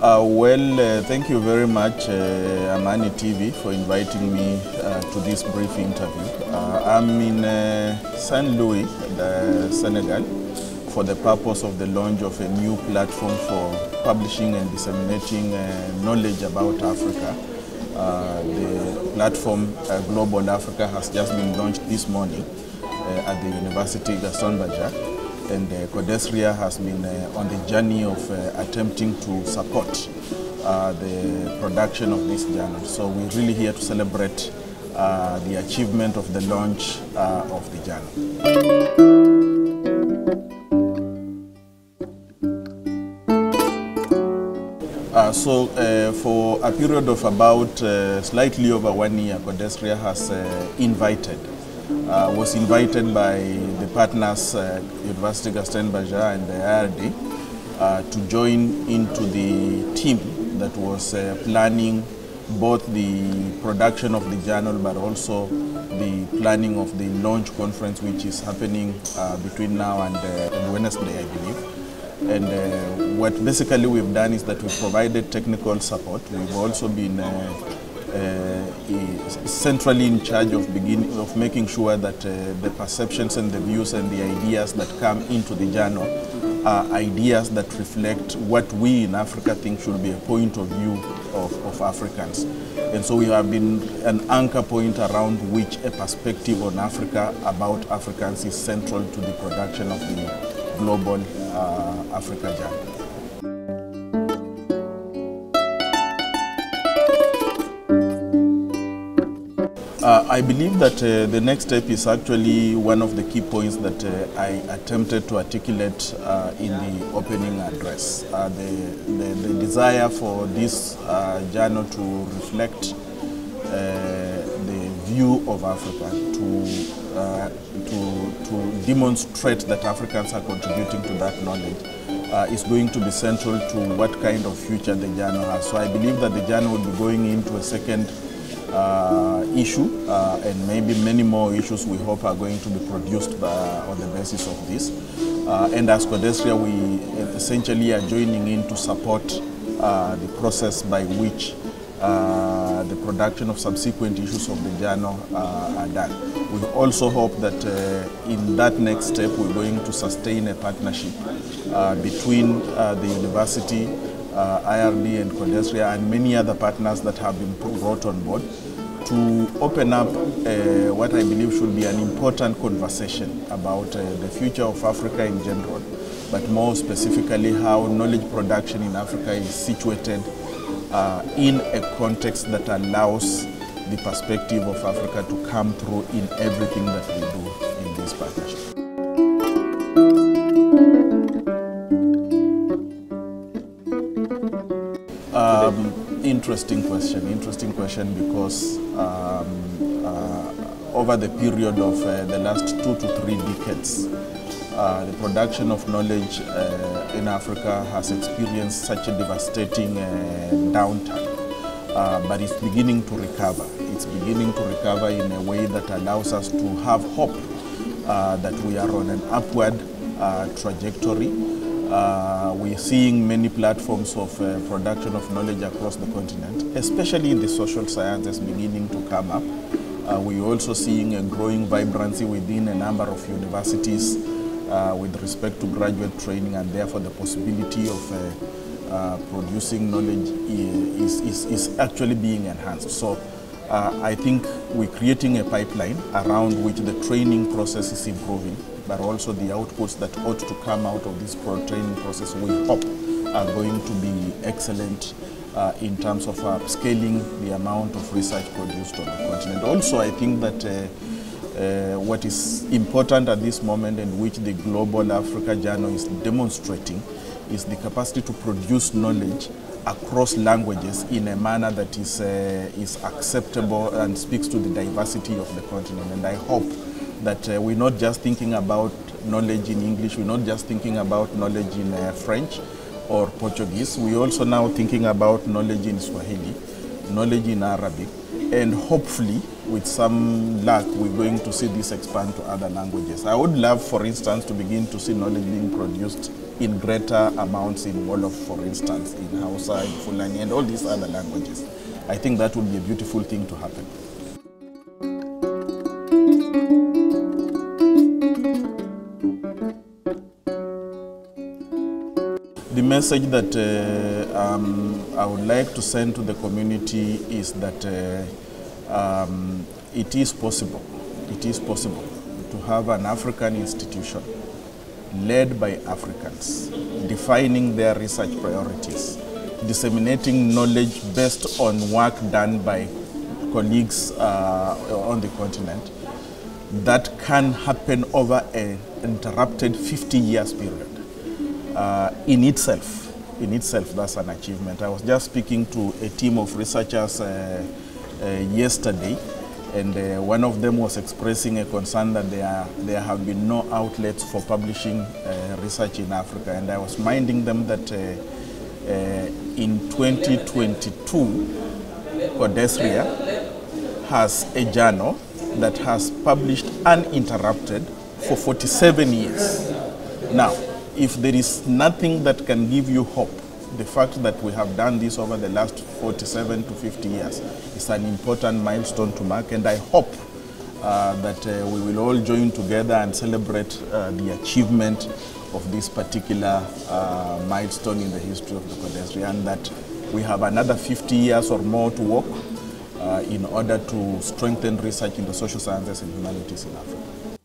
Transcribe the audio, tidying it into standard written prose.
Thank you very much, AmaniTv, for inviting me to this brief interview. I'm in St. Louis, Senegal, for the purpose of the launch of a new platform for publishing and disseminating knowledge about Africa. The platform Global Africa has just been launched this morning at the University Gaston Berger. And CODESRIA has been on the journey of attempting to support the production of this journal. So we're really here to celebrate the achievement of the launch of the journal. For a period of about slightly over 1 year, CODESRIA has was invited by the partners, University Gaston Berger and the IRD, to join into the team that was planning both the production of the journal but also the planning of the launch conference, which is happening between now and Wednesday, I believe. And what basically we've done is that we've provided technical support. We've also been centrally in charge of making sure that the perceptions and the views and the ideas that come into the journal are ideas that reflect what we in Africa think should be a point of view of Africans. And so we have been an anchor point around which a perspective on Africa about Africans is central to the production of the Global Africa Journal. I believe that the next step is actually one of the key points that I attempted to articulate in the opening address. The desire for this journal to reflect the view of Africa, to demonstrate that Africans are contributing to that knowledge is going to be central to what kind of future the journal has. So I believe that the journal will be going into a second issue, and maybe many more issues we hope are going to be produced on the basis of this. And as CODESRIA, we essentially are joining in to support the process by which the production of subsequent issues of the journal are done. We also hope that in that next step we're going to sustain a partnership between the university, IRD and CODESRIA and many other partners that have been brought on board to open up what I believe should be an important conversation about the future of Africa in general, but more specifically how knowledge production in Africa is situated in a context that allows the perspective of Africa to come through in everything that we do in this partnership. Interesting question because over the period of the last 2 to 3 decades, the production of knowledge in Africa has experienced such a devastating downturn, but it's beginning to recover. It's beginning to recover in a way that allows us to have hope that we are on an upward trajectory. We're seeing many platforms of production of knowledge across the continent, especially in the social sciences, beginning to come up. We're also seeing a growing vibrancy within a number of universities with respect to graduate training, and therefore the possibility of producing knowledge is actually being enhanced. So I think we're creating a pipeline around which the training process is improving, but also the outputs that ought to come out of this training process, we hope, are going to be excellent in terms of scaling the amount of research produced on the continent. Also, I think that what is important at this moment, and which the Global Africa Journal is demonstrating, is the capacity to produce knowledge across languages in a manner that is acceptable and speaks to the diversity of the continent. And I hope that we're not just thinking about knowledge in English, we're not just thinking about knowledge in French or Portuguese, we're also now thinking about knowledge in Swahili, knowledge in Arabic, and hopefully, with some luck, we're going to see this expand to other languages. I would love, for instance, to begin to see knowledge being produced in greater amounts in Wolof, for instance, in Hausa, in Fulani, and all these other languages. I think that would be a beautiful thing to happen. The message that I would like to send to the community is that it is possible to have an African institution led by Africans, defining their research priorities, disseminating knowledge based on work done by colleagues on the continent, that can happen over an interrupted 50 years period. In itself, that's an achievement. I was just speaking to a team of researchers yesterday, and one of them was expressing a concern that there have been no outlets for publishing research in Africa. And I was reminding them that in 2022, CODESRIA has a journal that has published uninterrupted for 47 years. Now, if there is nothing that can give you hope, the fact that we have done this over the last 47 to 50 years is an important milestone to mark, and I hope that we will all join together and celebrate the achievement of this particular milestone in the history of the CODESRIA, and that we have another 50 years or more to work in order to strengthen research in the social sciences and humanities in Africa.